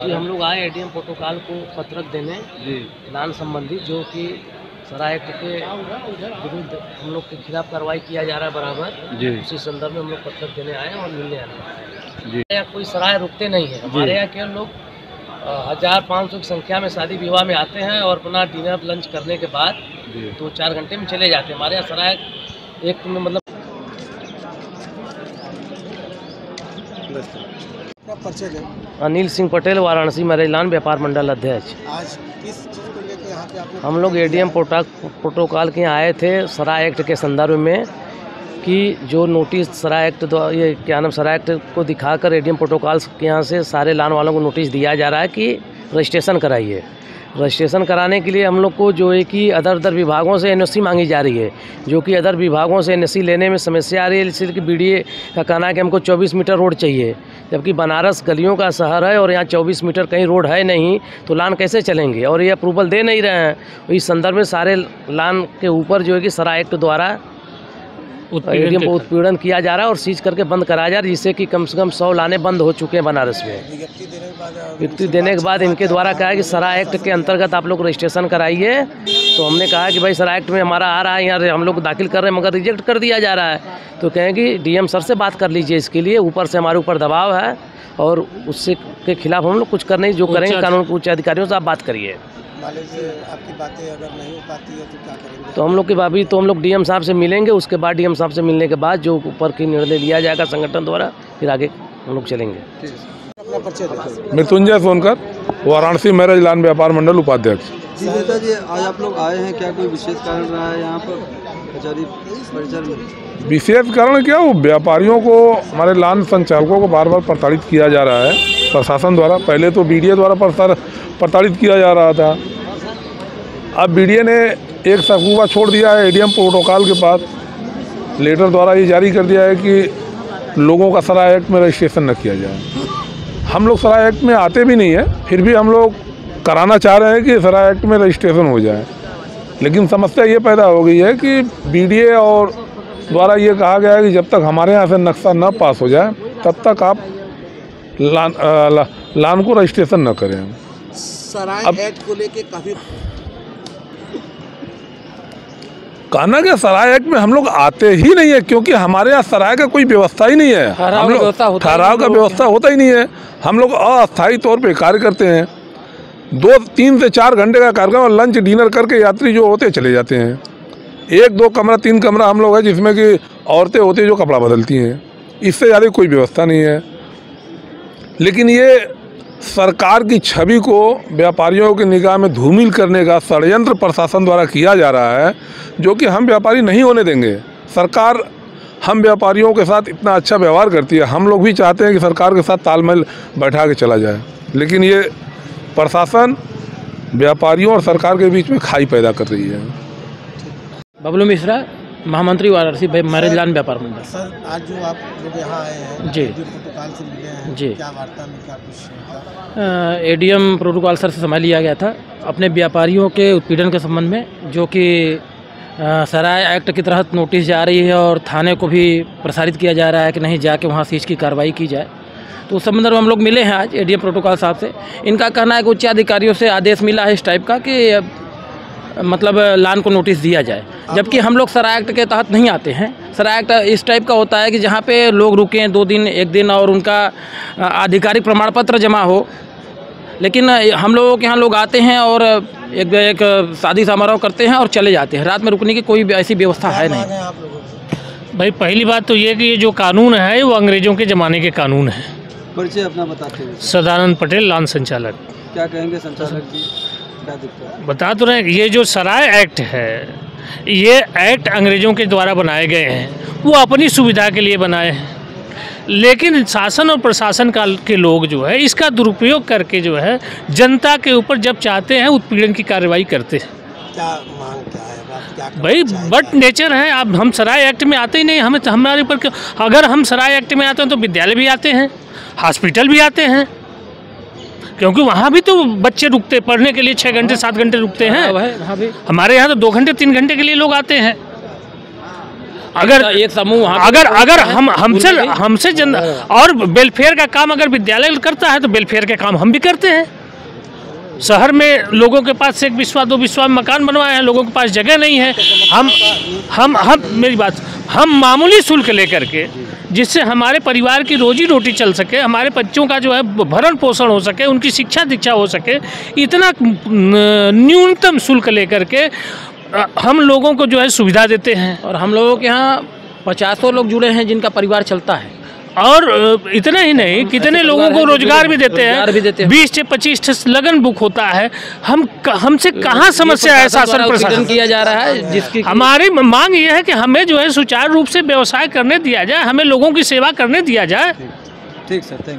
कि हम लोग आए एडीएम प्रोटोकॉल को पत्रक देने लान संबंधी, जो कि सराय एक्ट के विरुद्ध हम लोग के खिलाफ कार्रवाई किया जा रहा है बराबर। उसी संदर्भ में हम लोग पत्रक देने आए और मिलने आए। यहाँ कोई सराय रुकते नहीं है। हमारे यहाँ के लोग 1500 की संख्या में शादी विवाह में आते हैं और अपना डिनर लंच करने के बाद 2-4 घंटे में चले जाते हैं। हमारे यहाँ सराय एक्ट में मतलब अनिल सिंह पटेल, वाराणसी मैरिज लॉन व्यापार मंडल अध्यक्ष। आज किस चीज़ को लेकर यहाँ पे आप? हम लोग एडीएम प्रोटोकॉल के यहाँ आए थे सराय एक्ट के संदर्भ में कि जो नोटिस सराय एक्ट ये क्या नाम सराय एक्ट को दिखाकर एडीएम प्रोटोकॉल के यहाँ से सारे लान वालों को नोटिस दिया जा रहा है कि रजिस्ट्रेशन कराइए। रजिस्ट्रेशन कराने के लिए हम लोग को जो है कि अदर विभागों से एनओसी मांगी जा रही है, जो कि अदर विभागों से एनओसी लेने में समस्या आ रही है। इसलिए कि बीडीए का कहना है कि हमको 24 मीटर रोड चाहिए, जबकि बनारस गलियों का शहर है और यहाँ 24 मीटर कहीं रोड है नहीं, तो लान कैसे चलेंगे? और ये अप्रूवल दे नहीं रहे हैं। इस संदर्भ में सारे लान के ऊपर जो है कि सराय एक्ट द्वारा एडीएम को उत्पीड़न किया जा रहा है और सीज करके बंद कराया जा रहा है, जिससे कि कम से कम 100 लाने बंद हो चुके हैं बनारस में। विज्ञप्ति देने के बाद इनके द्वारा कहा है कि सराय एक्ट के अंतर्गत आप लोग रजिस्ट्रेशन कराइए। तो हमने कहा कि भाई सराय एक्ट में हमारा आ रहा है, यहाँ हम लोग दाखिल कर रहे हैं मगर रिजेक्ट कर दिया जा रहा है। तो कहें कि डीएम सर से बात कर लीजिए इसके लिए, ऊपर से हमारे ऊपर दबाव है और उससे के खिलाफ हम लोग कुछ करने जो करेंगे कानून के उच्च अधिकारियों से आप बात करिए। आपकी बातें अगर नहीं हो पाती है तो क्या करेंगे? तो हम लोग की भाभी तो हम लोग डीएम साहब से मिलेंगे, उसके बाद डीएम साहब से मिलने के बाद जो ऊपर की निर्णय लिया जाएगा संगठन द्वारा, फिर आगे हम लोग चलेंगे। मृत्युंजय सोनकर, वाराणसी मैरिज लॉन व्यापार मंडल उपाध्यक्ष। जी नेता जी, आज आप लोग आए हैं, क्या कोई विशेष कारण रहा है यहाँ पर कचहरी परिसर में? विशेष कारण क्या, वो व्यापारियों को हमारे लॉन संचालकों को बार बार प्रताड़ित किया जा रहा है प्रशासन द्वारा। पहले तो बीडीए द्वारा प्रताड़ित किया जा रहा था, अब बीडीए ने एक सकूबा छोड़ दिया है एडीएम प्रोटोकॉल के पास। लेटर द्वारा ये जारी कर दिया है कि लोगों का सराय एक्ट में रजिस्ट्रेशन न किया जाए। हम लोग सराय एक्ट में आते भी नहीं है, फिर भी हम लोग कराना चाह रहे हैं कि सराय एक्ट में रजिस्ट्रेशन हो जाए। लेकिन समस्या ये पैदा हो गई है कि बीडीए और द्वारा ये कहा गया है कि जब तक हमारे यहाँ से नक्शा न पास हो जाए तब तक आप लान को रजिस्ट्रेशन न करें। सराय एक्ट को लेके काफ़ी कहना कि सराय एक्ट में हम लोग आते ही नहीं है, क्योंकि हमारे यहाँ सराय का कोई व्यवस्था ही नहीं है। हम लोग ठहराव का व्यवस्था होता ही नहीं है। हम लोग अस्थायी तौर पे कार्य करते हैं, 2-3 से 4 घंटे का कार्यक्रम और लंच डिनर करके यात्री जो होते चले जाते हैं। 1-2 कमरा 3 कमरा हम लोग है जिसमें कि औरतें होती हैं जो कपड़ा बदलती हैं, इससे ज़्यादा कोई व्यवस्था नहीं है। लेकिन ये सरकार की छवि को व्यापारियों की निगाह में धूमिल करने का षड्यंत्र प्रशासन द्वारा किया जा रहा है, जो कि हम व्यापारी नहीं होने देंगे। सरकार हम व्यापारियों के साथ इतना अच्छा व्यवहार करती है, हम लोग भी चाहते हैं कि सरकार के साथ तालमेल बैठा के चला जाए, लेकिन ये प्रशासन व्यापारियों और सरकार के बीच में खाई पैदा कर रही है। बबलू मिश्रा, महामंत्री वाराणसी मैरिज लॉन व्यापार मंडल। सर, आज जो आप लोग यहाँ आए हैं जी प्रोटोकॉल से मिले हैं, जी, क्या वार्ता में क्या कुछ? एडीएम प्रोटोकॉल सर से समय लिया गया था अपने व्यापारियों के उत्पीड़न के संबंध में, जो कि सराय एक्ट के तहत नोटिस जा रही है और थाने को भी प्रसारित किया जा रहा है कि नहीं जाके वहाँ सीज की कार्रवाई की जाए। तो उस संबंध में हम लोग मिले हैं आज एडीएम प्रोटोकॉल साहब से। इनका कहना है कि उच्च अधिकारियों से आदेश मिला है इस टाइप का कि मतलब लान को नोटिस दिया जाए, जबकि हम लोग सराय एक्ट के तहत नहीं आते हैं। सराय एक्ट इस टाइप का होता है कि जहाँ पे लोग रुकें 2 दिन 1 दिन और उनका आधिकारिक प्रमाण पत्र जमा हो। लेकिन हम लोगों के यहाँ लोग आते हैं और एक शादी समारोह करते हैं और चले जाते हैं, रात में रुकने की कोई ऐसी व्यवस्था है नहीं। भाई पहली बात तो ये कि ये जो कानून है वो अंग्रेज़ों के ज़माने के कानून है। परिचय अपना बताते हैं। सदानंद पटेल, लॉन संचालक। क्या कहेंगे संचालक जी, क्या दिक्कत है? बता तो रहे, ये जो सराय एक्ट है, ये एक्ट अंग्रेज़ों के द्वारा बनाए गए हैं, वो अपनी सुविधा के लिए बनाए हैं। लेकिन शासन और प्रशासन के लोग जो है इसका दुरुपयोग करके जो है जनता के ऊपर जब चाहते हैं उत्पीड़न की कार्रवाई करते हैं। क्या मांग क्या है भाई? बट नेचर है, अब हम सराय एक्ट में आते ही नहीं, हमें हमारे ऊपर अगर हम सराय एक्ट में आते हैं तो विद्यालय भी आते हैं, हॉस्पिटल भी आते हैं, क्योंकि वहाँ भी तो बच्चे रुकते पढ़ने के लिए 6 घंटे 7 घंटे रुकते हैं। हमारे यहाँ तो 2 घंटे 3 घंटे के लिए लोग आते हैं। अगर एक समूह अगर हमसे जन और वेलफेयर का काम अगर विद्यालय करता है तो वेलफेयर के काम हम भी करते हैं। शहर में लोगों के पास एक विश्वा 2 विश्वा मकान बनवाए हैं, लोगों के पास जगह नहीं है। हम मेरी बात, हम मामूली शुल्क लेकर के जिससे हमारे परिवार की रोजी रोटी चल सके, हमारे बच्चों का जो है भरण पोषण हो सके, उनकी शिक्षा दीक्षा हो सके, इतना न्यूनतम शुल्क लेकर के हम लोगों को जो है सुविधा देते हैं। और हम लोगों के यहाँ 50 लोग जुड़े हैं जिनका परिवार चलता है। और इतना ही नहीं, कितने लोगों को रोजगार भी देते हैं। 20 से 25 लगन बुक होता है। हमसे कहाँ समस्या है शासन प्रशासन किया जा रहा है, जिसकी हमारी मांग ये है कि हमें जो है सुचारू रूप से व्यवसाय करने दिया जाए, हमें लोगों की सेवा करने दिया जाए। ठीक सर, थैंक यू।